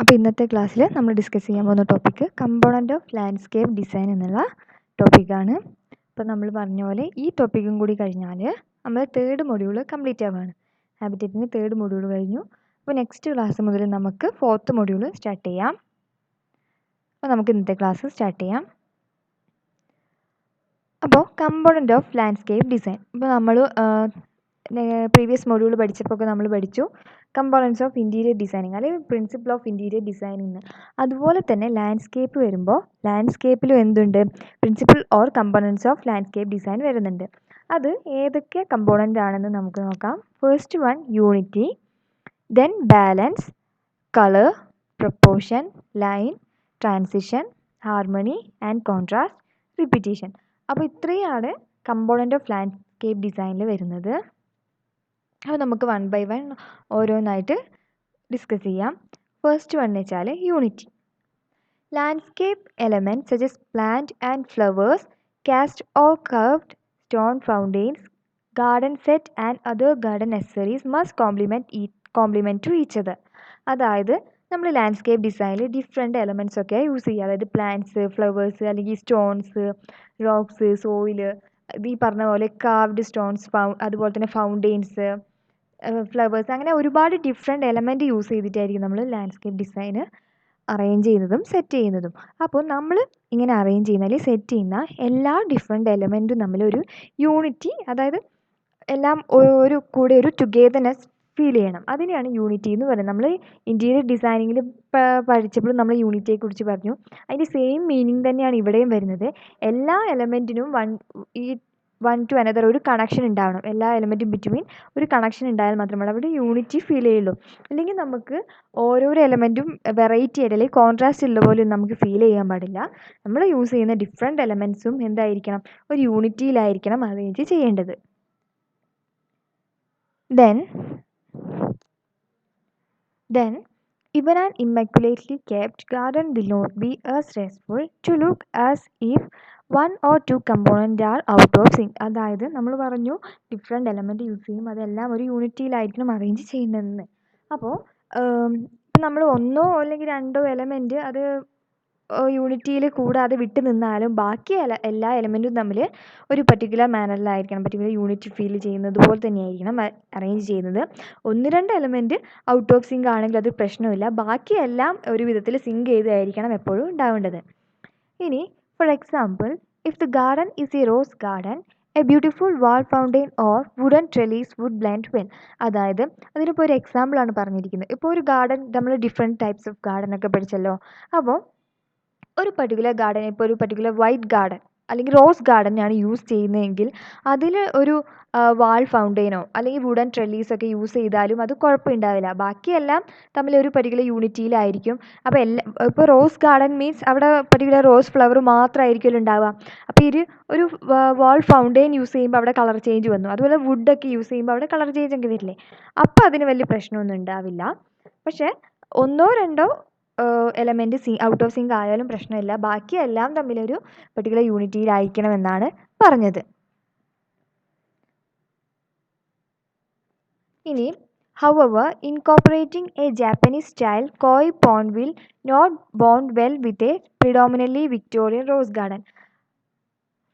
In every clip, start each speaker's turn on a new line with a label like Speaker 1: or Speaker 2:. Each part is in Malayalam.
Speaker 1: അപ്പോൾ ഇന്നത്തെ ക്ലാസ്സിൽ നമ്മൾ ഡിസ്കസ് ചെയ്യാൻ പോകുന്ന topic component of landscape design എന്നുള്ള ടോപ്പിക്കാണ്. അപ്പോൾ നമ്മൾ പറഞ്ഞ പോലെ ഈ ടോപ്പിക്കും കൂടി കഴിഞ്ഞാൽ നമ്മൾ തേർഡ് മൊഡ്യൂൾ കംപ്ലീറ്റ് ആവുകയാണ്. ഹാബിറ്റേറ്റിൻ്റെ തേർഡ് മൊഡ്യൂൾ കഴിഞ്ഞു. അപ്പോൾ നെക്സ്റ്റ് ക്ലാസ് മുതൽ നമുക്ക് ഫോർത്ത് മൊഡ്യൂൾ സ്റ്റാർട്ട് ചെയ്യാം. അപ്പോൾ നമുക്ക് ഇന്നത്തെ ക്ലാസ് സ്റ്റാർട്ട് ചെയ്യാം. അപ്പോൾ കമ്പോണൻ്റ് ഓഫ് ലാൻഡ്സ്കേപ്പ് ഡിസൈൻ. ഇപ്പോൾ നമ്മൾ പ്രീവിയസ് മൊഡ്യൂൾ പഠിച്ചപ്പോൾ നമ്മൾ പഠിച്ചു കമ്പോണൻസ് ഓഫ് ഇൻറ്റീരിയർ ഡിസൈനിങ് അല്ലെങ്കിൽ പ്രിൻസിപ്പിൾ ഓഫ് ഇൻറ്റീരിയർ ഡിസൈനിങ്. അതുപോലെ തന്നെ ലാൻഡ്സ്കേപ്പ് വരുമ്പോൾ ലാൻഡ്സ്കേപ്പിലും എന്തുണ്ട്, principle or components of landscape design വരുന്നുണ്ട്. അത് ഏതൊക്കെ കമ്പോണൻ്റ് ആണെന്ന് നമുക്ക് നോക്കാം. First one unity, then balance, colour, proportion, line, transition, harmony and contrast, repetition. അപ്പോൾ ഇത്രയാണ് കമ്പോണൻ്റ് ഓഫ് ലാൻഡ്സ്കേപ്പ് ഡിസൈനിൽ വരുന്നത്. അപ്പോൾ നമുക്ക് വൺ ബൈ വൺ ഓരോന്നായിട്ട് ഡിസ്കസ് ചെയ്യാം. ഫസ്റ്റ് വൺ എന്ന് വെച്ചാൽ unity. Landscape elements such as plant and flowers, cast or curved stone fountains, garden set and other garden necessaries must complement to each other. അതായത് നമ്മൾ ലാൻഡ്സ്കേപ്പ് ഡിസൈനിൽ ഡിഫറെൻറ്റ് എലമെൻറ്റ്സ് ഒക്കെ യൂസ് ചെയ്യുക. അതായത് പ്ലാന്റ്സ്, ഫ്ലവേഴ്സ്, അല്ലെങ്കിൽ സ്റ്റോൺസ്, റോക്സ്, സോയിൽ, ഈ പറഞ്ഞ പോലെ കാർവ്ഡ് സ്റ്റോൺസ്, അതുപോലെ തന്നെ ഫൗണ്ടെയിൻസ്, ഫ്ലവേഴ്സ്, അങ്ങനെ ഒരുപാട് ഡിഫറെൻറ്റ് എലമെൻറ്റ് യൂസ് ചെയ്തിട്ടായിരിക്കും നമ്മൾ ലാൻഡ്സ്കേപ്പ് ഡിസൈന് അറേഞ്ച് ചെയ്യുന്നതും സെറ്റ് ചെയ്യുന്നതും. അപ്പോൾ നമ്മൾ ഇങ്ങനെ അറേഞ്ച് ചെയ്യുന്ന അല്ലെങ്കിൽ സെറ്റ് ചെയ്യുന്ന എല്ലാ ഡിഫറെൻറ്റ് എലമെൻറ്റും തമ്മിലൊരു യൂണിറ്റി, അതായത് എല്ലാം ഒരു കൂടെ ഒരു ടുഗെദർനെസ് ഫീൽ ചെയ്യണം. അതിനെയാണ് യൂണിറ്റി എന്ന് പറയുന്നത്. നമ്മൾ ഇൻറ്റീരിയർ ഡിസൈനിങ്ങിൽ പഠിച്ചപ്പോൾ നമ്മൾ യൂണിറ്റിയെക്കുറിച്ച് പറഞ്ഞു. അതിൻ്റെ സെയിം മീനിങ് തന്നെയാണ് ഇവിടെയും വരുന്നത്. എല്ലാ എലമെൻറ്റിനും വൺ ടു അനദർ ഒരു കണക്ഷൻ ഉണ്ടാവണം. എല്ലാ എലമെൻറ്റും ബിറ്റ്വീൻ ഒരു കണക്ഷൻ ഉണ്ടായാൽ മാത്രമേ അവിടെ യൂണിറ്റി ഫീൽ ചെയ്യുള്ളൂ. അല്ലെങ്കിൽ നമുക്ക് ഓരോരോ എലമെൻറ്റും വെറൈറ്റി ആയിട്ട് അല്ലെങ്കിൽ കോൺട്രാസ്റ്റ് ഉള്ള പോലെ നമുക്ക് ഫീൽ ചെയ്യാൻ പാടില്ല. നമ്മൾ യൂസ് ചെയ്യുന്ന ഡിഫറെൻറ്റ് എലമെൻറ്റ്സും എന്തായിരിക്കണം, ഒരു യൂണിറ്റിയിലായിരിക്കണം അറേഞ്ച് ചെയ്യേണ്ടത്. Then even an immaculately kept garden will not be as restful to look as if one or two components are out of sync. അതായത് നമ്മൾ പറഞ്ഞു ഡിഫറെൻറ്റ് എലമെൻറ്റ് യൂസ് ചെയ്യും, അതെല്ലാം ഒരു യൂണിറ്റിയിലായിരിക്കണം അറേഞ്ച് ചെയ്യുന്നതെന്ന്. അപ്പോൾ നമ്മൾ ഒന്നോ അല്ലെങ്കിൽ രണ്ടോ എലമെൻറ്റ് അത് യൂണിറ്റിയിൽ കൂടാതെ വിട്ട് നിന്നാലും ബാക്കി എല്ലാ എലമെൻറ്റും തമ്മിൽ ഒരു പർട്ടിക്കുലർ മാനറിലായിരിക്കണം, പർട്ടിക്കുലർ യൂണിറ്റ് ഫീൽ ചെയ്യുന്നത് പോലെ തന്നെയായിരിക്കണം അറേഞ്ച് ചെയ്യുന്നത്. ഒന്ന് രണ്ട് എലമെൻറ്റ് ഔട്ട് ഓഫ് സിങ്ക് ആണെങ്കിൽ അത് പ്രശ്നമില്ല, ബാക്കിയെല്ലാം ഒരു വിധത്തിൽ സിങ്ക് ചെയ്തായിരിക്കണം എപ്പോഴും ഉണ്ടാവേണ്ടത്. ഇനി for example, if the garden is a rose garden, a beautiful wall fountain or wooden trellis wood blend well. അതായത് അതിനിപ്പോൾ ഒരു എക്സാമ്പിളാണ് പറഞ്ഞിരിക്കുന്നത്. ഇപ്പോൾ ഒരു ഗാർഡൻ, നമ്മൾ ഡിഫറെൻറ്റ് ടൈപ്സ് ഓഫ് ഗാർഡൻ ഒക്കെ പഠിച്ചല്ലോ. അപ്പോൾ ഒരു പർട്ടിക്കുലർ ഗാർഡൻ, ഇപ്പോൾ ഒരു പർട്ടിക്കുലർ വൈറ്റ് ഗാർഡൻ അല്ലെങ്കിൽ റോസ് ഗാർഡനാണ് യൂസ് ചെയ്യുന്നതെങ്കിൽ അതിൽ ഒരു വാൾ ഫൗണ്ടെയിനോ അല്ലെങ്കിൽ വുഡൻ ട്രെല്ലീസൊക്കെ യൂസ് ചെയ്താലും അത് കുഴപ്പമുണ്ടാവില്ല. ബാക്കിയെല്ലാം തമ്മിൽ ഒരു പർട്ടിക്കുലർ യൂണിറ്റിയിലായിരിക്കും. അപ്പോൾ ഇപ്പോൾ റോസ് ഗാർഡൻ മീൻസ് അവിടെ പർട്ടിക്കുലർ റോസ് ഫ്ലവർ മാത്രമായിരിക്കുമല്ലോ ഉണ്ടാവുക. അപ്പോൾ ഒരു വാൾ ഫൗണ്ടെയിൻ യൂസ് ചെയ്യുമ്പോൾ അവിടെ കളർ ചേഞ്ച് വന്നു, അതുപോലെ വുഡൊക്കെ യൂസ് ചെയ്യുമ്പോൾ അവിടെ കളർ ചേഞ്ച് ഒക്കെ വരില്ലേ. അപ്പോൾ അതിന് വലിയ പ്രശ്നമൊന്നും ഉണ്ടാവില്ല. പക്ഷേ ഒന്നോ രണ്ടോ എലമെൻറ്റ് ഔട്ട് ഓഫ് സിങ്ക് ആയാലും പ്രശ്നമില്ല, ബാക്കിയെല്ലാം തമ്മിലൊരു പർട്ടിക്കുലർ യൂണിറ്റിയിലായിരിക്കണം എന്നാണ് പറഞ്ഞത്. ഇനി however, incorporating a Japanese style koi pond will not bond well with a predominantly Victorian rose garden.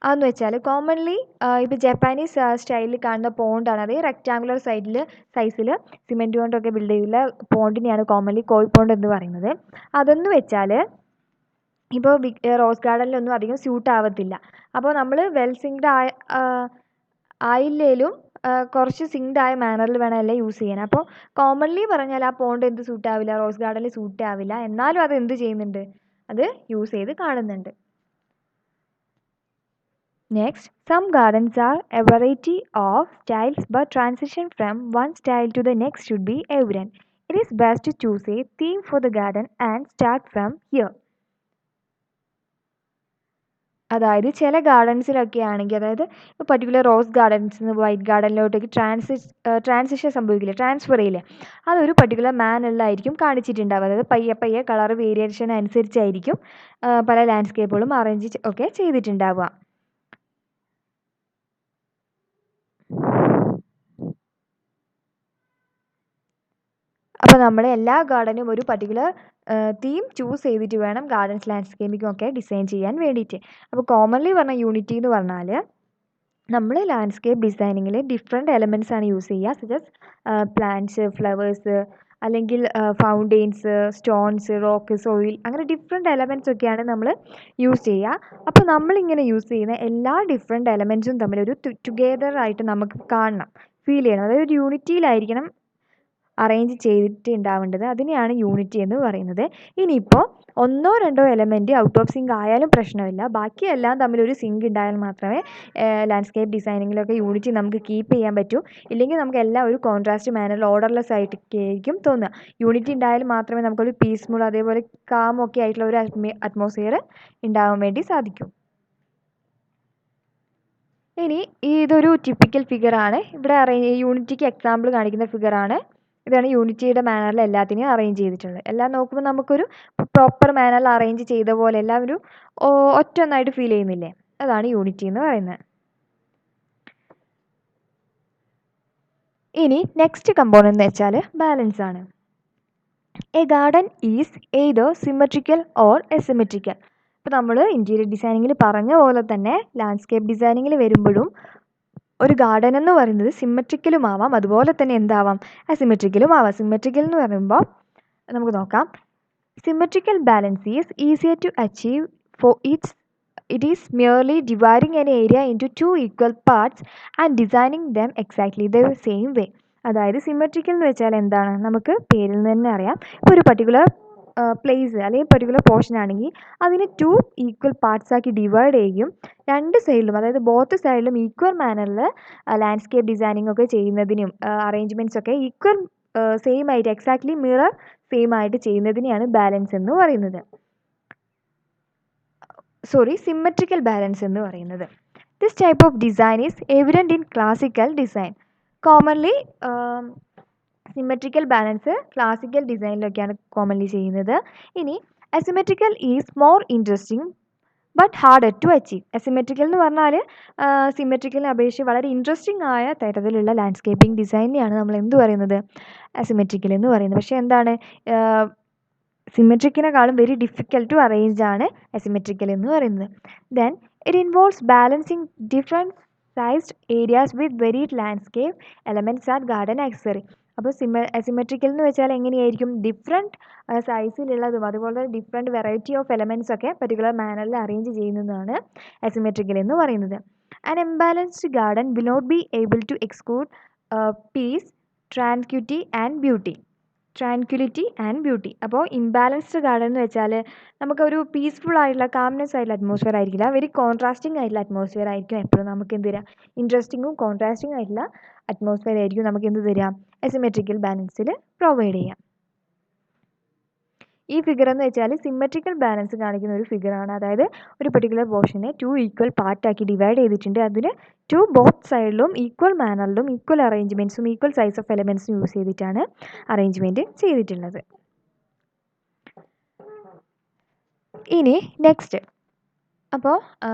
Speaker 1: അതെന്ന് വെച്ചാൽ കോമൺലി ഇപ്പോൾ ജപ്പാനീസ് സ്റ്റൈലിൽ കാണുന്ന പോണ്ടാണ്, അത് റെക്റ്റാങ്കുലർ സൈസിൽ സിമെൻറ്റ് കൊണ്ടൊക്കെ ബിൽഡ് ചെയ്തുള്ള പോണ്ടിനെയാണ് കോമൺലി കോയ് പോണ്ട് എന്ന് പറയുന്നത്. അതെന്ന് വെച്ചാൽ ഇപ്പോൾ റോസ് ഗാർഡനിലൊന്നും അധികം സ്യൂട്ട് ആവത്തില്ല. അപ്പോൾ നമ്മൾ വെൽ സിങ്ക്ഡ് ആയില്ലേലും കുറച്ച് സിങ്ക്ഡ് ആയ മാനറിൽ വേണം എല്ലാം യൂസ് ചെയ്യാൻ. അപ്പോൾ കോമൺലി പറഞ്ഞാൽ ആ പോണ്ട് എന്ത് സൂട്ടാവില്ല, റോസ് ഗാർഡനിൽ സൂട്ടാവില്ല. എന്നാലും അത് എന്ത് ചെയ്യുന്നുണ്ട്, അത് യൂസ് ചെയ്ത് കാണുന്നുണ്ട്. Next, some gardens are a variety of styles, but transition from one style to the next should be evident. It is best to choose a theme for the garden and start from here. അതായത് ചില ഗാർഡൻസിലൊക്കെ ആണെങ്കിൽ, അതായത് പർട്ടിക്കുലർ റോസ് ഗാർഡൻസിൽ നിന്ന് വൈറ്റ് ഗാർഡനിലോട്ടേക്ക് ട്രാൻസിഷൻ സംഭവിക്കില്ല, ട്രാൻസ്ഫർ ചെയ്യില്ലേ, അതൊരു പർട്ടിക്കുലർ മാനറിലായിരിക്കും കാണിച്ചിട്ടുണ്ടാവുക. അതായത് പയ്യെ പയ്യെ കളർ വേരിയേഷൻ അനുസരിച്ചായിരിക്കും പല ലാൻഡ്സ്കേപ്പുകളും അറേഞ്ച് ഒക്കെ ചെയ്തിട്ടുണ്ടാവുക. അപ്പോൾ നമ്മൾ എല്ലാ ഗാർഡനും ഒരു പർട്ടിക്കുലർ തീം ചൂസ് ചെയ്തിട്ട് വേണം ഗാർഡൻസ് ലാൻഡ്സ്കേപ്പിംഗ് ഒക്കെ ഡിസൈൻ ചെയ്യാൻ വേണ്ടിയിട്ട്. അപ്പോൾ കോമൺലി പറഞ്ഞ യൂണിറ്റി എന്ന് പറഞ്ഞാൽ നമ്മൾ ലാൻഡ്സ്കേപ്പ് ഡിസൈനിങ്ങിൽ ഡിഫറെൻറ്റ് എലമെൻറ്റ്സ് ആണ് യൂസ് ചെയ്യുക. സജസ് പ്ലാന്റ്സ്, ഫ്ലവേഴ്സ്, അല്ലെങ്കിൽ ഫൗണ്ടെയിൻസ്, സ്റ്റോൺസ്, റോക്ക്, സോയിൽ, അങ്ങനെ ഡിഫറെൻറ്റ് എലമെൻറ്റ്സ് ഒക്കെയാണ് നമ്മൾ യൂസ് ചെയ്യുക. അപ്പോൾ നമ്മളിങ്ങനെ യൂസ് ചെയ്യുന്ന എല്ലാ ഡിഫറെൻറ്റ് എലമെൻറ്റ്സും തമ്മിലൊരു ടുഗെദർ ആയിട്ട് നമുക്ക് കാണണം, ഫീൽ ചെയ്യണം. അതായത് ഒരു യൂണിറ്റിയിലായിരിക്കണം അറേഞ്ച് ചെയ്തിട്ട് ഉണ്ടാവേണ്ടത്. അതിനെയാണ് യൂണിറ്റി എന്ന് പറയുന്നത്. ഇനിയിപ്പോൾ ഒന്നോ രണ്ടോ എലമെൻറ്റ് ഔട്ട് ഓഫ് സിങ്ക് ആയാലും പ്രശ്നമില്ല. ബാക്കിയെല്ലാം തമ്മിലൊരു സിങ്ക് ഉണ്ടായാൽ മാത്രമേ ലാൻഡ്സ്കേപ്പ് ഡിസൈനിങ്ങിലൊക്കെ യൂണിറ്റി നമുക്ക് കീപ്പ് ചെയ്യാൻ പറ്റൂ. ഇല്ലെങ്കിൽ നമുക്ക് എല്ലാം ഒരു കോൺട്രാസ്റ്റ് മാനറിൽ ഓർഡർലെസ് ആയിട്ടൊക്കെയായിരിക്കും തോന്നുക. യൂണിറ്റി ഉണ്ടായാൽ മാത്രമേ നമുക്കൊരു പീസ്ഫുൾ അതേപോലെ കാമൊക്കെ ആയിട്ടുള്ള ഒരു അറ്റ്മോസ്ഫിയർ ഉണ്ടാവാൻ വേണ്ടി സാധിക്കും. ഇനി ഇതൊരു ടിപ്പിക്കൽ ഫിഗറാണ്. ഇവിടെ യൂണിറ്റിക്ക് എക്സാമ്പിൾ കാണിക്കുന്ന ഫിഗറാണ്. ഇതാണ് യൂണിറ്റിയുടെ മാനറിൽ എല്ലാത്തിനെയും അറേഞ്ച് ചെയ്തിട്ടുള്ളത്. എല്ലാം നോക്കുമ്പോൾ നമുക്കൊരു പ്രോപ്പർ മാനറിൽ അറേഞ്ച് ചെയ്ത പോലെ എല്ലാം ഒരു ഒറ്റ ഒന്നായിട്ട് ഫീൽ ചെയ്യുന്നില്ലേ? അതാണ് യൂണിറ്റി എന്ന് പറയുന്നത്. ഇനി നെക്സ്റ്റ് കമ്പോണൻ്റ് എന്ന് വെച്ചാൽ ബാലൻസ് ആണ്. A garden is either symmetrical or asymmetrical. ഇപ്പോൾ നമ്മൾ ഇൻറ്റീരിയർ ഡിസൈനിങ്ങിൽ പറഞ്ഞ പോലെ തന്നെ ലാൻഡ്സ്കേപ്പ് ഡിസൈനിങ്ങിൽ വരുമ്പോഴും ഒരു ഗാർഡൻ എന്ന് പറയുന്നത് സിമെട്രിക്കലും ആവാം, അതുപോലെ തന്നെ എന്താവാം, അസിമെട്രിക്കലും ആവാം. സിമെട്രിക്കൽ എന്ന് പറയുമ്പോൾ നമുക്ക് നോക്കാം. Symmetrical balance is easier to achieve for it is merely dividing an area into 2 equal parts and designing them exactly the same way. അതായത് സിമെട്രിക്കൽ എന്ന് വെച്ചാൽ എന്താണ്, നമുക്ക് പേരിൽ നിന്ന് തന്നെ അറിയാം. ഇപ്പോൾ ഒരു പർട്ടിക്കുലർ പ്ലേസ് അല്ലെങ്കിൽ പർട്ടിക്കുലർ പോർഷൻ ആണെങ്കിൽ അതിനെ 2 ഈക്വൽ പാർട്സ് ആക്കി ഡിവൈഡ് ചെയ്യും. രണ്ട് സൈഡിലും, അതായത് ബോത്ത് സൈഡിലും ഈക്വൽ മാനറിൽ ലാൻഡ്സ്കേപ്പ് ഡിസൈനിങ് ഒക്കെ ചെയ്യുന്നതിനും അറേഞ്ച്മെൻറ്റ്സ് ഒക്കെ ഈക്വൽ സെയിം ആയിട്ട് എക്സാക്ട്ലി മിറർ സെയിം ആയിട്ട് ചെയ്യുന്നതിനെയാണ് ബാലൻസ് എന്ന് പറയുന്നത്. സിമെട്രിക്കൽ ബാലൻസ് എന്ന് പറയുന്നത്. This type of design is evident in classical design. Commonly symmetrical balance classical ഡിസൈനിലൊക്കെയാണ് കോമൺലി ചെയ്യുന്നത്. ഇനി asymmetrical is more interesting but harder to achieve. Asymmetrical എന്ന് പറഞ്ഞാൽ സിമെട്രിക്കലിനെ അപേക്ഷിച്ച് വളരെ ഇൻട്രസ്റ്റിംഗ് ആയ തരത്തിലുള്ള ലാൻഡ്സ്കേപ്പിംഗ് ഡിസൈനിനെയാണ് നമ്മൾ എന്ത് പറയുന്നത്, അസിമെട്രിക്കൽ എന്ന് പറയുന്നത്. പക്ഷേ എന്താണ്, സിമെട്രിക്കിനെക്കാളും വെരി ഡിഫിക്കൽട്ട് ടു അറേഞ്ച് ആണ് അസിമെട്രിക്കൽ എന്ന് പറയുന്നത്. Then it involves balancing different sized areas with varied landscape elements or garden accessory. അപ്പോൾ അസിമെട്രിക്കൽ എന്ന് വെച്ചാൽ എങ്ങനെയായിരിക്കും, ഡിഫറെൻറ്റ് സൈസിലുള്ളതും അതുപോലെ ഡിഫറെൻറ്റ് വെറൈറ്റി ഓഫ് എലമെൻറ്റ്സ് ഒക്കെ പർട്ടിക്കുലർ മാനറിൽ അറേഞ്ച് ചെയ്യുന്നതാണ് അസിമെട്രിക്കൽ എന്ന് പറയുന്നത്. An imbalanced garden will not be able to exclude peace, tranquility and beauty. അപ്പോൾ ഇംബാലൻസ്ഡ് ഗാർഡൻ എന്ന് വെച്ചാൽ നമുക്കൊരു പീസ്ഫുൾ ആയിട്ടുള്ള കാംനെസ് ആയിട്ടുള്ള അറ്റ്മോസ്ഫിയർ ആയിരിക്കില്ല, വെരി കോൺട്രാസ്റ്റിംഗ് ആയിട്ടുള്ള അറ്റ്മോസ്ഫിയർ ആയിരിക്കും എപ്പോഴും നമുക്ക് എന്ത് തരിക, ഇൻട്രസ്റ്റിങ്ങും കോൺട്രാസ്റ്റിംഗ് ആയിട്ടുള്ള അറ്റ്മോസ്ഫിയർ ആയിരിക്കും നമുക്ക് എന്ത് തരിക, അസിമെട്രിക്കൽ ബാലൻസിൽ പ്രൊവൈഡ് ചെയ്യാം. ഈ ഫിഗർ എന്ന് വെച്ചാൽ സിമെട്രിക്കൽ ബാലൻസ് കാണിക്കുന്ന ഒരു ഫിഗറാണ്. അതായത് ഒരു പർട്ടിക്കുലർ പോർഷനെ 2 ഈക്വൽ പാർട്ടാക്കി ഡിവൈഡ് ചെയ്തിട്ടുണ്ട്. അതിന് ബോത്ത് സൈഡിലും ഈക്വൽ മാനറിലും ഈക്വൽ അറേഞ്ച്മെൻറ്റ്സും ഈക്വൽ സൈസ് ഓഫ് എലമെൻറ്റ്സും യൂസ് ചെയ്തിട്ടാണ് അറേഞ്ച്മെൻറ്റ് ചെയ്തിട്ടുള്ളത്. ഇനി നെക്സ്റ്റ്, അപ്പോൾ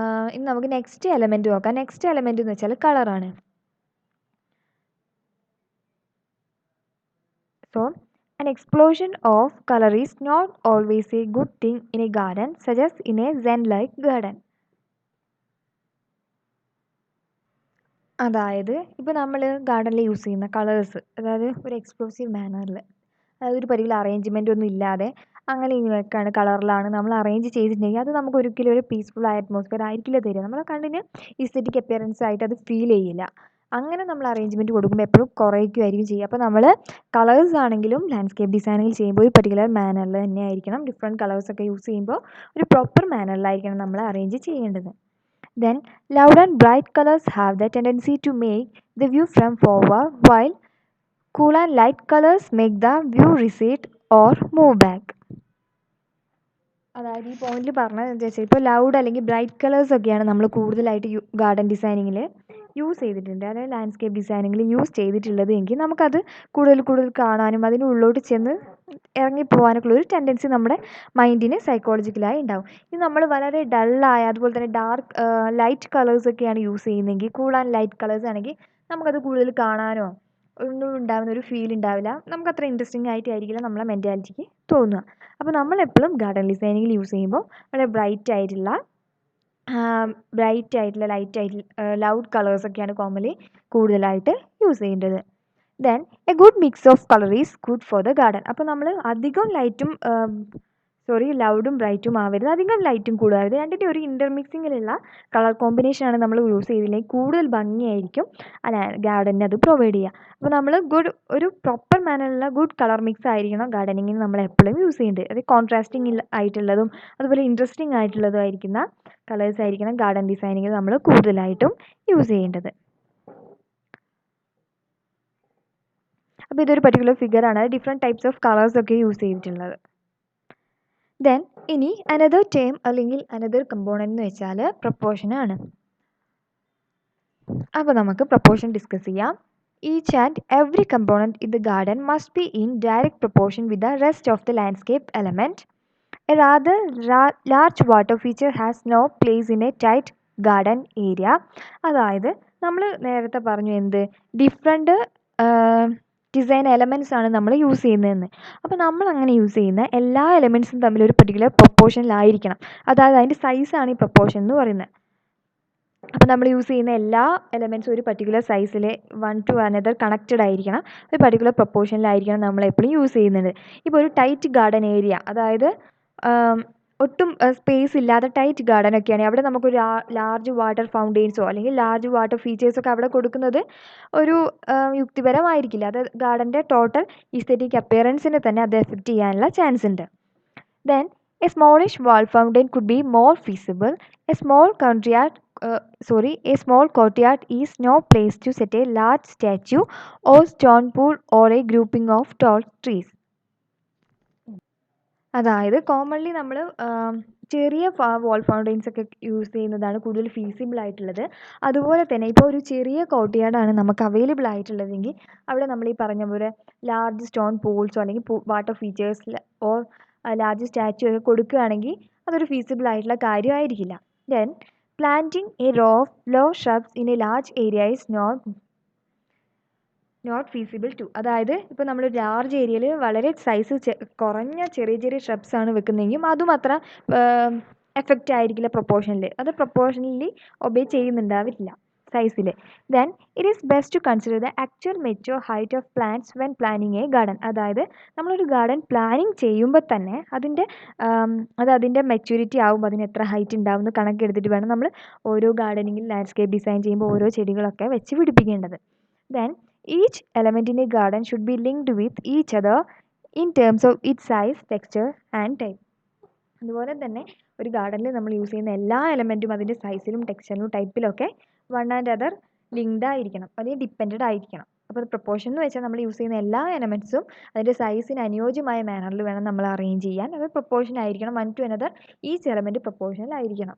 Speaker 1: ഇനി നമുക്ക് നെക്സ്റ്റ് എലമെൻറ്റ് നോക്കാം. നെക്സ്റ്റ് എലമെൻറ്റ് എന്ന് വെച്ചാൽ കളറാണ്. So an explosion of color is not always a good thing in a garden, such as in a zen-like garden. അതായത് ഇപ്പോൾ നമ്മൾ ഗാർഡനിൽ യൂസ് ചെയ്യുന്ന കളേഴ്സ്, അതായത് ഒരു എക്സ്പ്ലോസീവ് മാനറിൽ, അതായത് ഒരു പർട്ടിക്കുലർ അറേഞ്ച്മെൻ്റ് ഒന്നും ഇല്ലാതെ അങ്ങനെ ഇങ്ങനെയൊക്കെയാണ് കളറിലാണ് നമ്മൾ അറേഞ്ച് ചെയ്തിട്ടുണ്ടെങ്കിൽ അത് നമുക്ക് ഒരിക്കലും ഒരു പീസ്ഫുൾ ആയ അറ്റ്മോസ്ഫിയർ ആയിരിക്കില്ല തരിക. നമ്മളെ കണ്ണിന് ഈസ്തെറ്റിക് അപ്പിയറൻസ് ആയിട്ട് അത് ഫീൽ ചെയ്യില്ല. അങ്ങനെ നമ്മൾ അറേഞ്ച്മെൻറ്റ് കൊടുക്കുമ്പോൾ എപ്പോഴും കുറയ്ക്കുമായിരിക്കും ചെയ്യുക. അപ്പോൾ നമ്മൾ കളേഴ്സ് ആണെങ്കിലും ലാൻഡ്സ്കേപ്പ് ഡിസൈനിങ് ചെയ്യുമ്പോൾ ഒരു പർട്ടിക്കുലർ മാനറിൽ തന്നെ ആയിരിക്കണം, ഡിഫറെൻറ്റ് കളേഴ്സൊക്കെ യൂസ് ചെയ്യുമ്പോൾ ഒരു പ്രോപ്പർ മാനറിലായിരിക്കണം നമ്മൾ അറേഞ്ച് ചെയ്യേണ്ടത്. Then, loud and bright colors have the tendency to make the view from forward, while cool and light colors make the view recede or move back. അതായത് ഈ പോയിന്റിൽ പറഞ്ഞത് എന്താ വെച്ചാൽ, ഇപ്പോൾ ലൗഡ് അല്ലെങ്കിൽ ബ്രൈറ്റ് കളേഴ്സ് ഒക്കെയാണ് നമ്മൾ കൂടുതലായിട്ട് ഗാർഡൻ ഡിസൈനിങ്ങിൽ യൂസ് ചെയ്തിട്ടുണ്ട്, അതായത് ലാൻഡ്സ്കേപ്പ് ഡിസൈനിങ്ങിൽ യൂസ് ചെയ്തിട്ടുള്ളത് എങ്കിൽ നമുക്കത് കൂടുതൽ കാണാനും അതിൻ്റെ ഉള്ളോട്ട് ചെന്ന് ഇറങ്ങിപ്പോകാനൊക്കെയുള്ള ഒരു ടെൻഡൻസി നമ്മുടെ മൈൻഡിന് സൈക്കോളജിക്കലായി ഉണ്ടാവും. ഇത് നമ്മൾ വളരെ ഡള്ളായ അതുപോലെ തന്നെ ലൈറ്റ് കളേഴ്സൊക്കെയാണ് യൂസ് ചെയ്യുന്നതെങ്കിൽ, കൂൾ ആൻഡ് ലൈറ്റ് കളേഴ്സ് ആണെങ്കിൽ നമുക്കത് കൂടുതൽ കാണാനോ ഒന്നും ഉണ്ടാകുന്ന ഒരു ഫീൽ ഉണ്ടാവില്ല. നമുക്ക് അത്ര ഇൻട്രസ്റ്റിംഗ് ആയിട്ടായിരിക്കില്ല നമ്മളെ മെൻറ്റാലിറ്റിക്ക് തോന്നുക. അപ്പോൾ നമ്മളെപ്പോഴും ഗാർഡൻ ഡിസൈനിങ്ങിൽ യൂസ് ചെയ്യുമ്പോൾ വളരെ ബ്രൈറ്റ് ആയിട്ടുള്ള ലൈറ്റ് ആയിട്ടുള്ള ലൗഡ് കളേഴ്സൊക്കെയാണ് കോമൺലി കൂടുതലായിട്ട് യൂസ് ചെയ്യേണ്ടത്. Then A good mix of colour is good for the garden. അപ്പോൾ നമ്മൾ അധികം ലൗഡും ബ്രൈറ്റും ആവരുത്, അധികം ലൈറ്റും കൂടാവരുത്. രണ്ടിൻ്റെ ഒരു ഇൻ്റർമിക്സിങ്ങിലുള്ള കളർ കോമ്പിനേഷനാണ് നമ്മൾ യൂസ് ചെയ്തില്ലെങ്കിൽ കൂടുതൽ ഭംഗിയായിരിക്കും ഗാർഡനിന് അത് പ്രൊവൈഡ് ചെയ്യുക. അപ്പോൾ നമ്മൾ ഒരു പ്രോപ്പർ മാനറിലുള്ള ഗുഡ് കളർ മിക്സ് ആയിരിക്കണം ഗാർഡനിങ്ങിന് നമ്മൾ എപ്പോഴും യൂസ് ചെയ്യേണ്ടത്. അത് കോൺട്രാസ്റ്റിംഗ് ആയിട്ടുള്ളതും അതുപോലെ ഇൻട്രസ്റ്റിംഗ് ആയിട്ടുള്ളതും ആയിരിക്കുന്ന കളേഴ്സ് ആയിരിക്കണം ഗാർഡൻ ഡിസൈനിങ്ങിൽ നമ്മൾ കൂടുതലായിട്ടും യൂസ് ചെയ്യേണ്ടത്. അപ്പോൾ ഇതൊരു പർട്ടിക്കുലർ ഫിഗറാണ്, ഡിഫറെൻറ്റ് ടൈപ്സ് ഓഫ് കളേഴ്സൊക്കെ യൂസ് ചെയ്തിട്ടുള്ളത്. ദെൻ ഇനി അനദർ ടേം അല്ലെങ്കിൽ അനദർ കമ്പോണൻ്റ് എന്ന് വെച്ചാൽ പ്രപ്പോർഷനാണ്. അപ്പോൾ നമുക്ക് പ്രപ്പോർഷൻ ഡിസ്കസ് ചെയ്യാം. Each and every component in the garden must be in direct proportion with the rest of the landscape element. A rather large water feature has no place in a tight garden area. അതായത് നമ്മൾ നേരത്തെ പറഞ്ഞു എന്ത് ഡിഫറെൻറ്റ് ഡിസൈൻ എലമെൻറ്റ്സ് ആണ് നമ്മൾ യൂസ് ചെയ്യുന്നതെന്ന്. അപ്പോൾ നമ്മൾ അങ്ങനെ യൂസ് ചെയ്യുന്ന എല്ലാ എലമെൻറ്റ്സും തമ്മിൽ ഒരു പർട്ടിക്കുലർ പ്രൊപ്പോർഷനിലായിരിക്കണം. അതായത് അതിൻ്റെ സൈസാണ് ഈ പ്രൊപ്പോർഷൻ എന്ന് പറയുന്നത്. അപ്പോൾ നമ്മൾ യൂസ് ചെയ്യുന്ന എല്ലാ എലമെൻറ്റ്സും ഒരു പർട്ടിക്കുലർ സൈസിൽ വൺ ടു അനദർ കണക്റ്റഡ് ആയിരിക്കണം, ഒരു പർട്ടിക്കുലർ പ്രൊപ്പോർഷനിലായിരിക്കണം നമ്മൾ എപ്പോഴും യൂസ് ചെയ്യുന്നത്. ഇപ്പോൾ ഒരു ടൈറ്റ് ഗാർഡൻ ഏരിയ, അതായത് ഒട്ടും സ്പേസ് ഇല്ലാതെ ടൈറ്റ് ഗാർഡൻ ഒക്കെയാണ്, അവിടെ നമുക്കൊരു ലാർജ് വാട്ടർ ഫൗണ്ടെയിൻസോ അല്ലെങ്കിൽ ലാർജ് വാട്ടർ ഫീച്ചേഴ്സൊക്കെ അവിടെ കൊടുക്കുന്നത് ഒരു യുക്തിപരമായിരിക്കില്ല. അത് ഗാർഡൻ്റെ ടോട്ടൽ ഈസ്തെറ്റിക് അപ്പിയറൻസിനെ തന്നെ അത് എഫക്റ്റ് ചെയ്യാനുള്ള ചാൻസ് ഉണ്ട്. Then a smallish wall fountain could be more feasible. A small courtyard is no place to set a large statue or stone pool or a grouping of tall trees. അതായത് കോമൺലി നമ്മൾ ചെറിയ വാൾ ഫൗണ്ടെയിൻസ് ഒക്കെ യൂസ് ചെയ്യുന്നതാണ് കൂടുതൽ ഫീസിബിൾ ആയിട്ടുള്ളത്. അതുപോലെ തന്നെ ഇപ്പോൾ ഒരു ചെറിയ കോർട്ട്യാർഡാണ് നമുക്ക് അവൈലബിൾ ആയിട്ടുള്ളതെങ്കിൽ അവിടെ നമ്മൾ ഈ പറഞ്ഞ പോലെ ലാർജ് സ്റ്റോൺ പൂൾസോ അല്ലെങ്കിൽ water features or large statue ഒക്കെ കൊടുക്കുകയാണെങ്കിൽ അതൊരു ഫീസിബിൾ ആയിട്ടുള്ള കാര്യമായിരിക്കില്ല. Then planting a row of low shrubs in a large area is not feasible too. അതായത് ഇപ്പോൾ നമ്മൾ ലാർജ് ഏരിയയിൽ വളരെ സൈസ് കുറഞ്ഞ ചെറിയ ചെറിയ ഷ്രബ്സ് ആണ് വെക്കുന്നതെങ്കിലും അതും അത്ര എഫക്റ്റ് ആയിരിക്കില്ല പ്രൊപ്പോർഷനിൽ, അത് പ്രൊപ്പോർഷനലി ഒബേ ചെയ്യുന്നുണ്ടാവില്ല സൈസിൽ. Then it is best to consider the actual mature height of plants when planning a garden. അതായത് നമ്മളൊരു ഗാർഡൻ പ്ലാനിങ് ചെയ്യുമ്പോൾ തന്നെ അതിൻ്റെ മെച്യൂരിറ്റി ആകുമ്പോൾ അതിന് എത്ര ഹൈറ്റ് ഉണ്ടാവും എന്ന് കണക്കെടുത്തിട്ട് വേണം നമ്മൾ ഓരോ ഗാർഡനിങ്ങിൽ ലാൻഡ്സ്കേപ്പ് ഡിസൈൻ ചെയ്യുമ്പോൾ ഓരോ ചെടികളൊക്കെ വെച്ച് പിടിപ്പിക്കേണ്ടത്. Then each element in a garden should be linked with each other in terms of its size, texture and type. അതുപോലെ തന്നെ ഒരു ഗാർഡനിൽ നമ്മൾ യൂസ് ചെയ്യുന്ന എല്ലാ എലമെൻറ്റും അതിൻ്റെ സൈസിലും ടെക്സ്ചറിലും ടൈപ്പിലൊക്കെ വൺ ആൻഡ് അതർ ലിങ്ക്ഡ് ആയിരിക്കണം, അല്ലെങ്കിൽ ഡിപ്പെൻഡഡ് ആയിരിക്കണം. അപ്പോൾ പ്രൊപ്പോർഷൻ എന്ന് വെച്ചാൽ നമ്മൾ യൂസ് ചെയ്യുന്ന എല്ലാ എലമെൻറ്റ്സും അതിൻ്റെ സൈസിന് അനുയോജ്യമായ മാനറിൽ വേണം നമ്മൾ അറേഞ്ച് ചെയ്യാൻ. അത് പ്രൊപ്പോർഷൻ ആയിരിക്കണം, one to another each element പ്രൊപ്പോർഷനിലായിരിക്കണം.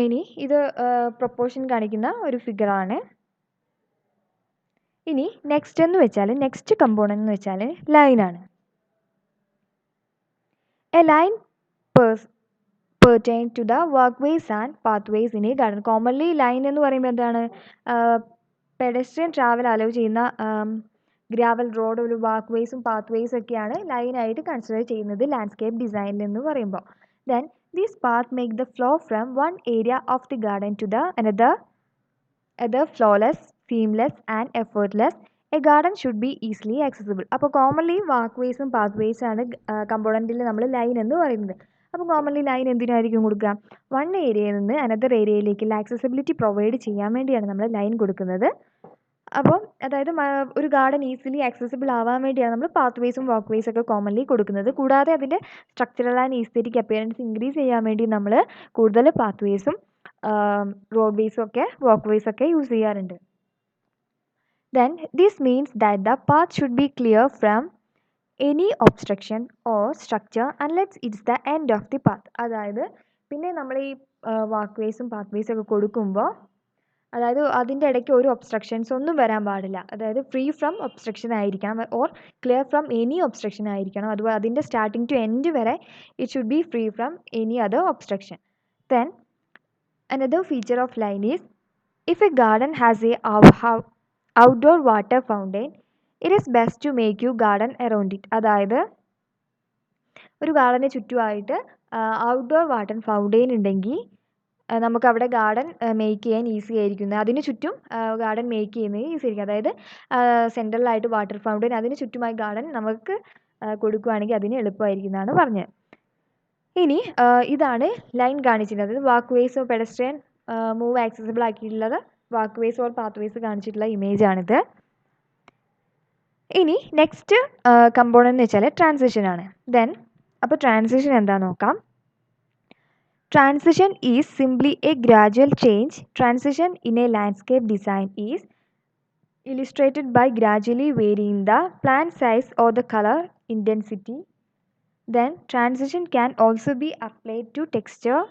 Speaker 1: ഇനി ഇത് പ്രൊപ്പോർഷൻ കാണിക്കുന്ന ഒരു ഫിഗറാണ്. ഇനി നെക്സ്റ്റ് കമ്പോണൻ്റ് എന്ന് വെച്ചാൽ ലൈനാണ്. A line pertain to the walkways and pathways in a garden. Commonly line എന്ന് പറയുമ്പോൾ എന്താണ്, പെഡസ്ട്രിയൻ ട്രാവൽ അലോ ചെയ്യുന്ന ഗ്രാവൽ റോഡ്, ഒരു വാക്ക്വേസും പാത്വേസും ഒക്കെയാണ് ലൈനായിട്ട് കൺസിഡർ ചെയ്യുന്നത് ലാൻഡ്സ്കേപ്പ് ഡിസൈനിൽ എന്ന് പറയുമ്പോൾ. Then this path make the flow from one area of the garden to the another flawless, seamless and effortless. A garden should be easily accessible. അപ്പോൾ കോമൺലി വാക്ക്വേസും പാത്വേസും ആണ് കമ്പോണൻറ്റിൽ നമ്മൾ ലൈൻ എന്ന് പറയുന്നത്. അപ്പോൾ കോമൺലി ലൈൻ എന്തിനായിരിക്കും കൊടുക്കുക, വൺ ഏരിയയിൽ നിന്ന് അനദർ ഏരിയയിലേക്കുള്ള ആക്സസിബിലിറ്റി പ്രൊവൈഡ് ചെയ്യാൻ വേണ്ടിയാണ് നമ്മൾ ലൈൻ കൊടുക്കുന്നത്. അപ്പോൾ അതായത് ഒരു ഗാർഡൻ ഈസിലി ആക്സസിബിൾ ആവാൻ വേണ്ടിയാണ് നമ്മൾ പാത്വേസും വാക്ക്വേസും ഒക്കെ കോമൺലി കൊടുക്കുന്നത്. കൂടാതെ അതിൻ്റെ structural and aesthetic appearance increase ചെയ്യാൻ വേണ്ടി നമ്മൾ കൂടുതൽ പാത്വേസും റോഡ്വേസും ഒക്കെ വാക്ക്വേസും ഒക്കെ യൂസ് ചെയ്യാറുണ്ട്. Then this means that the path should be clear from any obstruction or structure unless it's the end of the path. അതായത് പിന്നെ നമ്മൾ ഈ വാക്ക്വേസും പാത്വേസും ഒക്കെ കൊടുക്കുമ്പോൾ അതായത് അതിൻ്റെ ഇടയ്ക്ക് ഒരു ഒബ്സ്ട്രക്ഷൻസ് ഒന്നും വരാൻ പാടില്ല. അതായത് ഫ്രീ ഫ്രം ഒബ്സ്ട്രക്ഷൻ ആയിരിക്കണം or clear from any obstruction ആയിരിക്കണം. അതുപോലെ അതിൻ്റെ സ്റ്റാർട്ടിങ് ടു എൻഡ് വരെ it should be free from any other obstruction. Then another feature of line is If a garden has a outdoor water fountain, it is best to make your garden around it. അതായത് ഒരു ഗാർഡന് ചുറ്റുമായിട്ട് ഔട്ട്ഡോർ വാട്ടർ ഫൗണ്ടെയിൻ ഉണ്ടെങ്കിൽ നമുക്ക് അവിടെ ഗാർഡൻ മേക്ക് ചെയ്യാൻ ഈസി ആയിരിക്കും. അതിന് ചുറ്റും ഗാർഡൻ മേക്ക് ചെയ്യുന്നത് ഈസി ആയിരിക്കും. അതായത് സെൻട്രലായിട്ട് വാട്ടർ ഫൗണ്ടെയിൻ, അതിന് ചുറ്റുമായി ഗാർഡൻ നമുക്ക് കൊടുക്കുകയാണെങ്കിൽ അതിന് എളുപ്പമായിരിക്കും എന്നാണ് പറഞ്ഞത്. ഇനി ഇതാണ് ലൈൻ കാണിച്ചിട്ടുള്ളത്. അതായത് walkways of pedestrian move accessible ആക്കിയിട്ടുള്ളത് walkways or pathways കാണിച്ചിട്ടുള്ള ഇമേജാണിത്. ഇനി നെക്സ്റ്റ് കമ്പോണൻ്റ് എന്ന് വെച്ചാൽ ട്രാൻസിഷൻ ആണ്. അപ്പോൾ ട്രാൻസിഷൻ എന്താണെന്ന് നോക്കാം. Transition is simply a gradual change. Transition in a landscape design is illustrated by gradually varying the plant size or the color intensity. Then transition can also be applied to texture,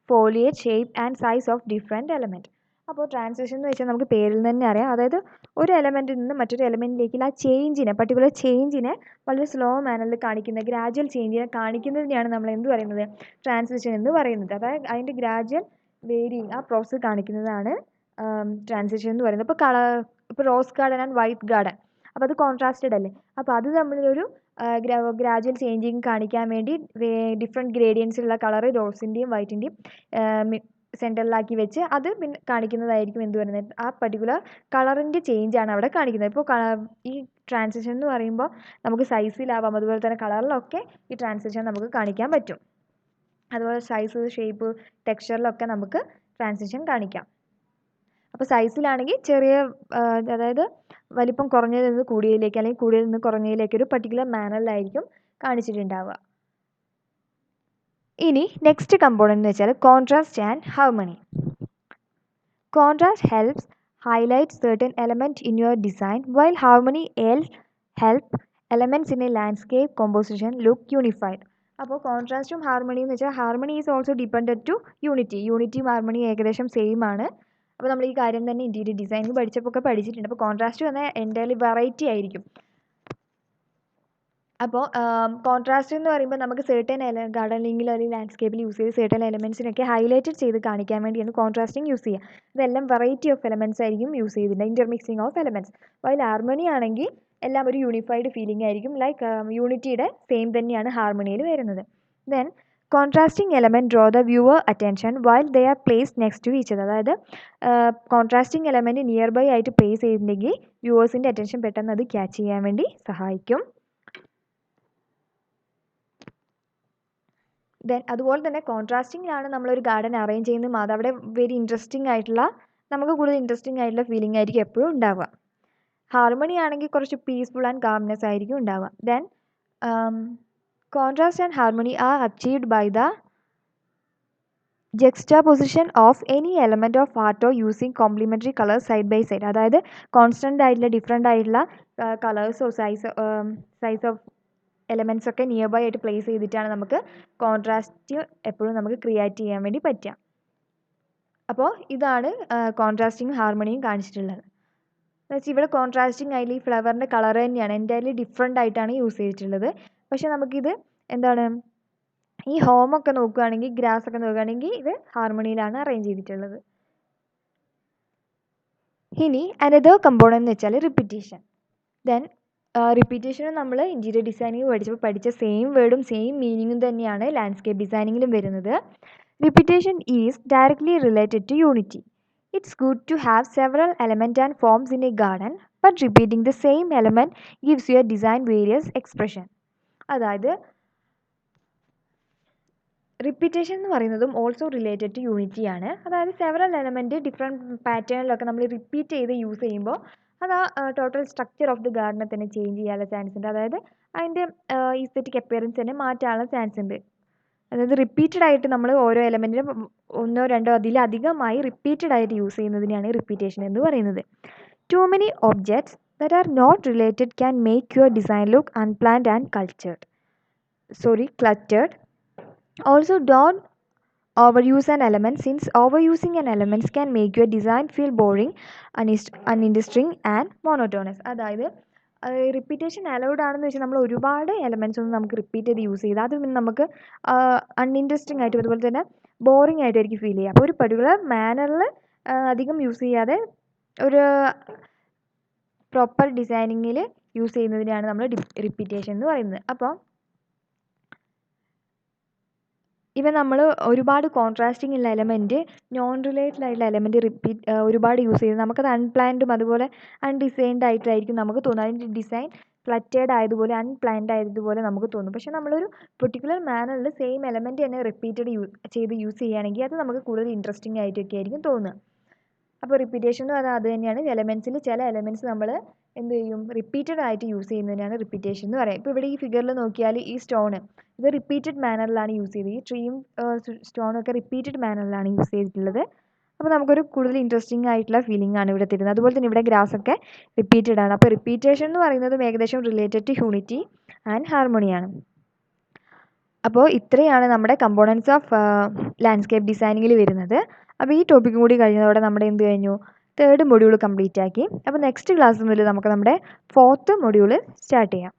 Speaker 1: foliage, shape and size of different element. അപ്പോൾ ട്രാൻസിഷൻ എന്ന് വെച്ചാൽ നമുക്ക് പേരിൽ നിന്ന് തന്നെ അറിയാം. അതായത് ഒരു എലമെൻറ്റിൽ നിന്ന് മറ്റൊരു എലമെൻറ്റിലേക്കുള്ള ആ ചേഞ്ചിനെ, പർട്ടിക്കുലർ ചേഞ്ചിനെ വളരെ സ്ലോ മാനറിൽ കാണിക്കുന്ന, ഗ്രാജുവൽ ചേഞ്ചിനെ കാണിക്കുന്നതിനെയാണ് നമ്മൾ എന്ത് പറയുന്നത്, ട്രാൻസിഷൻ എന്ന് പറയുന്നത്. അതായത് അതിൻ്റെ ഗ്രാജുവൽ വേരിയിങ് ആ പ്രോസസ്സ് കാണിക്കുന്നതാണ് ട്രാൻസിഷൻ എന്ന് പറയുന്നത്. ഇപ്പോൾ rose garden and white garden, അപ്പോൾ അത് കോൺട്രാസ്റ്റഡ് അല്ലേ. അപ്പോൾ അത് തമ്മിലൊരു ഗ്രാജുവൽ ചേഞ്ചിങ് കാണിക്കാൻ വേണ്ടി ഡിഫറെൻറ്റ് ഗ്രേഡിയൻസിലുള്ള കളറ് റോസിൻ്റെയും വൈറ്റിൻ്റെയും സെൻറ്ററിലാക്കി വെച്ച് അത് പിന്നെ കാണിക്കുന്നതായിരിക്കും എന്ത് പറയുന്നത്, ആ പർട്ടിക്കുലർ കളറിൻ്റെ ചേഞ്ചാണ് അവിടെ കാണിക്കുന്നത്. ഇപ്പോൾ ഈ ട്രാൻസിഷൻ എന്ന് പറയുമ്പോൾ നമുക്ക് സൈസിലാവാം, അതുപോലെ തന്നെ കളറിലൊക്കെ ഈ ട്രാൻസിഷൻ നമുക്ക് കാണിക്കാൻ പറ്റും. അതുപോലെ സൈസ്, ഷേപ്പ്, ടെക്സ്ചറിലൊക്കെ നമുക്ക് ട്രാൻസിഷൻ കാണിക്കാം. അപ്പോൾ സൈസിലാണെങ്കിൽ ചെറിയ, അതായത് വലിപ്പം കുറഞ്ഞതിൽ നിന്ന് കൂടിയതിലേക്ക് അല്ലെങ്കിൽ കൂടിയതിൽ നിന്ന് കുറഞ്ഞതിലേക്ക് ഒരു പർട്ടിക്കുലർ മാനറിലായിരിക്കും കാണിച്ചിട്ടുണ്ടാവുക. ഇനി നെക്സ്റ്റ് കമ്പോണൻ്റ് എന്ന് വെച്ചാൽ contrast and harmony. Contrast helps highlight certain element in your design, while harmony help elements in a landscape composition look unified. അപ്പോൾ കോൺട്രാസ്റ്റും ഹാർമണിയും എന്ന് വെച്ചാൽ harmony is also dependent to unity. യൂണിറ്റിയും ഹാർമണിയും ഏകദേശം സെയിം ആണ്. അപ്പോൾ നമ്മൾ ഈ കാര്യം തന്നെ ഇൻറ്റീരിയർ ഡിസൈനിങ് പഠിച്ചപ്പോൾ പഠിച്ചിട്ടുണ്ട്. അപ്പോൾ കോൺട്രാസ്റ്റ് വന്നാൽ എൻ്റയർലി വെറൈറ്റി ആയിരിക്കും. അപ്പോൾ കോൺട്രാസ്റ്റ് എന്ന് പറയുമ്പോൾ നമുക്ക് സെർട്ടൻ ഗാർഡനിങ്ങിൽ അല്ലെങ്കിൽ ലാൻഡ്സ്കേപ്പിൽ യൂസ് ചെയ്ത് സെർട്ടൻ എലമെൻറ്റ്സിനൊക്കെ ഹൈലൈറ്റഡ് ചെയ്ത് കാണിക്കാൻ വേണ്ടിയാണ് കോൺട്രാസ്റ്റിംഗ് യൂസ് ചെയ്യുക. ഇതെല്ലാം വെറൈറ്റി ഓഫ് എലമെൻറ്റ്സ് ആയിരിക്കും യൂസ് ചെയ്തിട്ടുണ്ട്, intermixing of elements. While harmony ആണെങ്കിൽ എല്ലാം ഒരു യൂണിഫൈഡ് ഫീലിംഗ് ആയിരിക്കും. ലൈക്ക് യൂണിറ്റിയുടെ സെയിം തന്നെയാണ് ഹാർമണിയിൽ വരുന്നത്. Then contrasting element draw the viewer attention while they are placed next to each other. അതായത് കോൺട്രാസ്റ്റിംഗ് എലമെൻറ്റ് നിയർ ബൈ ആയിട്ട് പ്ലേസ് ചെയ്തിട്ടുണ്ടെങ്കിൽ വ്യൂവേഴ്സിൻ്റെ അറ്റൻഷൻ പെട്ടെന്ന് അത് ക്യാച്ച് ചെയ്യാൻ വേണ്ടി സഹായിക്കും. ദെൻ അതുപോലെ തന്നെ കോൺട്രാസ്റ്റിങ്ങിലാണ് നമ്മളൊരു ഗാർഡൻ അറേഞ്ച് ചെയ്യുന്നത്, അതവിടെ വെരി ഇൻട്രസ്റ്റിംഗ് ആയിട്ടുള്ള, നമുക്ക് കൂടുതൽ ഇൻട്രസ്റ്റിംഗ് ആയിട്ടുള്ള ഫീലിംഗ് ആയിരിക്കും എപ്പോഴും ഉണ്ടാവുക. ഹാർമണി ആണെങ്കിൽ കുറച്ച് പീസ്ഫുൾ ആൻഡ് കാംനെസ് ആയിരിക്കും ഉണ്ടാവുക. Then contrast and harmony are achieved by the juxtaposition of any element of ആർട്ടോ using complementary colours side by side. അതായത് കോൺസ്റ്റൻ്റ് ആയിട്ടുള്ള ഡിഫറെൻ്റ് ആയിട്ടുള്ള കളേഴ്സോ സൈസ് ഓഫ് എലമെൻറ്റ്സ് ഒക്കെ നിയർ ബൈ ആയിട്ട് പ്ലേസ് ചെയ്തിട്ടാണ് നമുക്ക് കോൺട്രാസ്റ്റ് എപ്പോഴും നമുക്ക് ക്രിയേറ്റ് ചെയ്യാൻ വേണ്ടി പറ്റുക. അപ്പോൾ ഇതാണ് കോൺട്രാസ്റ്റിംഗ് ഹാർമണിയും കാണിച്ചിട്ടുള്ളത്. എന്നുവെച്ചാൽ ഇവിടെ കോൺട്രാസ്റ്റിംഗ് ആയിട്ട് ഈ ഫ്ലവറിൻ്റെ കളർ തന്നെയാണ് എൻ്റയർലി ഡിഫറെൻ്റ് ആയിട്ടാണ് യൂസ് ചെയ്തിട്ടുള്ളത്. പക്ഷേ നമുക്കിത് എന്താണ്, ഈ ഹോമൊക്കെ നോക്കുകയാണെങ്കിൽ, ഗ്രാസ് ഒക്കെ നോക്കുകയാണെങ്കിൽ ഇത് ഹാർമണിയിലാണ് അറേഞ്ച് ചെയ്തിട്ടുള്ളത്. ഇനി അനദർ കമ്പോണൻ്റ് എന്ന് വെച്ചാൽ റിപ്പീറ്റേഷൻ. ദെൻ റിപ്പീറ്റേഷനും നമ്മൾ ഇൻറ്റീരിയർ ഡിസൈനിങ് പഠിച്ചപ്പോൾ പഠിച്ച സെയിം വേർഡും സെയിം മീനിങ്ങും തന്നെയാണ് ലാൻഡ്സ്കേപ്പ് ഡിസൈനിങ്ങിലും വരുന്നത്. Repetition is directly related to unity. It's good to have several element and forms in a garden, but repeating the same element gives your design various expression. അതായത് റിപ്പീറ്റേഷൻ എന്ന് പറയുന്നതും ഓൾസോ റിലേറ്റഡ് ടു യൂണിറ്റി ആണ്. അതായത് സെവറൽ എലമെൻറ്റ് ഡിഫറെൻറ്റ് പാറ്റേണിലൊക്കെ നമ്മൾ റിപ്പീറ്റ് ചെയ്ത് യൂസ് ചെയ്യുമ്പോൾ അത് ആ ടോട്ടൽ സ്ട്രക്ചർ ഓഫ് ദി ഗാർഡനെ തന്നെ ചേഞ്ച് ചെയ്യാനുള്ള ചാൻസ് ഉണ്ട്. അതായത് അതിൻ്റെ ഈസ്തെറ്റിക് അപ്പിയറൻസ് തന്നെ മാറ്റാനുള്ള ചാൻസ് ഉണ്ട്. അതായത് റിപ്പീറ്റഡ് ആയിട്ട് നമ്മൾ ഓരോ എലമെൻറ്റിനും ഒന്നോ രണ്ടോ അതിലധികമായി റിപ്പീറ്റഡ് ആയിട്ട് യൂസ് ചെയ്യുന്നതിനാണ് റിപ്പീറ്റേഷൻ എന്ന് പറയുന്നത്. Too many objects that are not related can make your design look unplanned and cluttered. Also, don't overuse an element, since overusing an element can make your design feel boring, uninteresting and monotonous. അതായത് റിപ്പീറ്റേഷൻ അലൗഡ് ആണെന്ന് വെച്ചാൽ നമ്മൾ ഒരുപാട് എലമെൻറ്റ്സ് ഒന്നും നമുക്ക് റിപ്പീറ്റ് ചെയ്ത് യൂസ് ചെയ്ത് അത് പിന്നെ നമുക്ക് അൺഇൻട്രസ്റ്റിംഗ് ആയിട്ടും അതുപോലെ തന്നെ ബോറിംഗ് ആയിട്ടായിരിക്കും ഫീൽ ചെയ്യുക. അപ്പോൾ ഒരു പർട്ടിക്കുലർ മാനറിൽ അധികം യൂസ് ചെയ്യാതെ ഒരു പ്രോപ്പർ ഡിസൈനിങ്ങിൽ യൂസ് ചെയ്യുന്നതിനെയാണ് നമ്മൾ റിപ്പീറ്റേഷൻ എന്ന് പറയുന്നത്. അപ്പോൾ ഇവ നമ്മൾ ഒരുപാട് കോൺട്രാസ്റ്റിംഗ് ഉള്ള എലമെൻറ്റ്, നോൺ റിലേറ്റഡ് ആയിട്ടുള്ള എലമെൻറ്റ് ഒരുപാട് യൂസ് ചെയ്ത് നമുക്കത് അൺപ്ലാൻഡും അതുപോലെ അൺഡിസൈൻഡ് ആയിട്ടായിരിക്കും നമുക്ക് തോന്നുക. അതിൻ്റെ ഡിസൈൻ ഫ്ലറ്റേഡ് ആയതുപോലെ അൺപ്ലാൻഡ് ആയതുപോലെ നമുക്ക് തോന്നും. പക്ഷേ നമ്മളൊരു പെർട്ടിക്കുലർ മാനറിൽ സെയിം എലമെൻറ്റ് തന്നെ റിപ്പീറ്റഡ് ചെയ്ത് യൂസ് ചെയ്യുകയാണെങ്കിൽ അത് നമുക്ക് കൂടുതൽ ഇൻട്രസ്റ്റിംഗ് ആയിട്ടൊക്കെ ആയിരിക്കും തോന്നുക. അപ്പോൾ റിപ്പീറ്റേഷൻ എന്ന് പറഞ്ഞാൽ അത് തന്നെയാണ്. എലമെൻറ്റ്സിൽ ചില എലമെൻറ്റ്സ് നമ്മൾ എന്ത് ചെയ്യും, റിപ്പീറ്റഡ് ആയിട്ട് യൂസ് ചെയ്യുന്നതിനാണ് റിപ്പീറ്റേഷൻ എന്ന് പറയുക. ഇപ്പോൾ ഇവിടെ ഈ ഫിഗറിൽ നോക്കിയാൽ ഈ സ്റ്റോൺ ഇത് റിപ്പീറ്റഡ് മാനറിലാണ് യൂസ് ചെയ്തത്. ഈ ട്രീയും സ്റ്റോണൊക്കെ റിപ്പീറ്റഡ് മാനറിലാണ് യൂസ് ചെയ്തിട്ടുള്ളത്. അപ്പോൾ നമുക്കൊരു കൂടുതൽ ഇൻട്രസ്റ്റിംഗ് ആയിട്ടുള്ള ഫീലിംഗ് ആണ് ഇവിടെ തരുന്നത്. അതുപോലെ തന്നെ ഇവിടെ ഗ്രാസ് ഒക്കെ റിപ്പീറ്റഡ് ആണ്. അപ്പോൾ റിപ്പീറ്റേഷൻ എന്ന് പറയുന്നതും ഏകദേശം റിലേറ്റഡ് ടു യൂണിറ്റി ആൻഡ് ഹാർമണിയാണ്. അപ്പോൾ ഇത്രയാണ് നമ്മുടെ കമ്പോണൻസ് ഓഫ് ലാൻഡ്സ്കേപ്പ് ഡിസൈനിങ്ങിൽ വരുന്നത്. അപ്പോൾ ഈ ടോപ്പിക്കും കൂടി കഴിഞ്ഞതോടെ നമ്മുടെ എന്ത് കഴിഞ്ഞു, 3rd മൊഡ്യൂൾ കംപ്ലീറ്റ് ആക്കി. അപ്പോൾ നെക്സ്റ്റ് ക്ലാസ് മുതൽ നമുക്ക് നമ്മുടെ 4th മൊഡ്യൂൾ സ്റ്റാർട്ട് ചെയ്യാം.